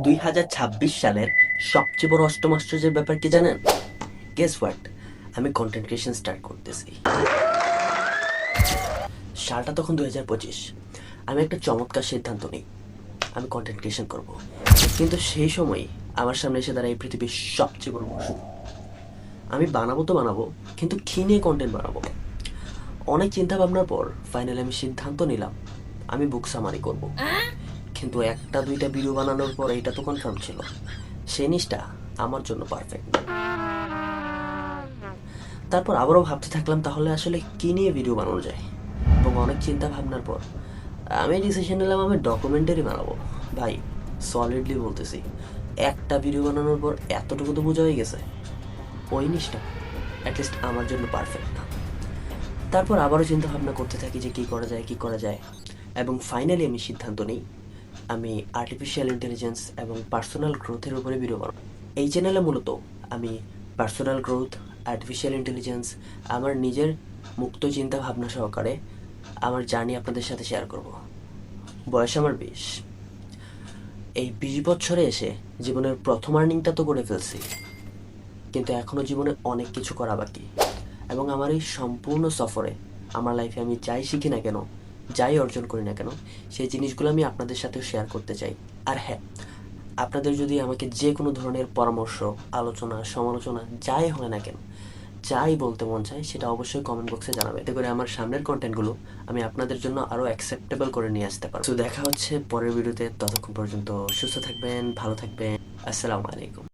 2026 সালের সবচেয়ে বড় অষ্টম আশ্চর্যের ব্যাপার কি জানেন? গেস হোয়াট, আমি কন্টেন্ট ক্রিয়েশন স্টার্ট করতেছি। সালটা তখন 2025। আমি একটা চমৎকার সিদ্ধান্ত নিই, আমি কন্টেন্ট ক্রিয়েশন করব। কিন্তু সেই সময়ই আমার সামনে এসে দাঁড়ায় এই পৃথিবীর সবচেয়ে বড় প্রশ্ন। আমি বানাবো তো বানাবো, কিন্তু কি নিয়ে কন্টেন্ট বানাবো? অনেক চিন্তা ভাবনার পর ফাইনালি আমি সিদ্ধান্ত নিলাম আমি বুক সামারি করব। কিন্তু একটা দুইটা ভিডিও বানানোর পর এটা তো কনফার্ম ছিল সেই জিনিসটা আমার জন্য পারফেক্ট। তারপর আবারও ভাবতে থাকলাম তাহলে আসলে কী নিয়ে ভিডিও বানানো যায়, এবং অনেক চিন্তা ভাবনার পর আমি ডিসিশন নিলাম আমি ডকুমেন্টারি বানাবো। ভাই, সলিডলি বলতেছি, একটা ভিডিও বানানোর পর এতটুকু তো বোঝা হয়ে গেছে ওই জিনিসটা অ্যাটলিস্ট আমার জন্য পারফেক্ট না। তারপর আবারও চিন্তা ভাবনা করতে থাকি যে কী করা যায়, এবং ফাইনালি আমি সিদ্ধান্ত নিই আমি আর্টিফিশিয়াল ইন্টেলিজেন্স এবং পার্সোনাল গ্রোথের উপরে ভিডিও বানাবো। এই চ্যানেলে মূলত আমি পার্সোনাল গ্রোথ, আর্টিফিশিয়াল ইন্টেলিজেন্স, আমার নিজের মুক্ত চিন্তা ভাবনা সহকারে আমার জার্নি আপনাদের সাথে শেয়ার করব। বয়স আমার 20। এই 20 বছরে এসে জীবনের প্রথম আর্নিংটা তো করে ফেলছি, কিন্তু এখনও জীবনে অনেক কিছু করা বাকি। এবং আমার এই সম্পূর্ণ সফরে আমার লাইফে আমি যাই শিখি না কেন, যাই অর্জন করি না কেন, সেই জিনিসগুলো আমি আপনাদের সাথেও শেয়ার করতে চাই। আর হ্যাঁ, আপনাদের যদি আমাকে যে কোনো ধরনের পরামর্শ, আলোচনা, সমালোচনা যাই হয় না কেন, যাই বলতে মন চায় সেটা অবশ্যই কমেন্ট বক্সে জানাবে, এতে করে আমার সামনের কন্টেন্টগুলো আমি আপনাদের জন্য আরও অ্যাকসেপ্টেবল করে নিয়ে আসতে পারবো। তো দেখা হচ্ছে পরের ভিডিওতে, ততক্ষণ পর্যন্ত সুস্থ থাকবেন, ভালো থাকবেন। আসসালামু আলাইকুম।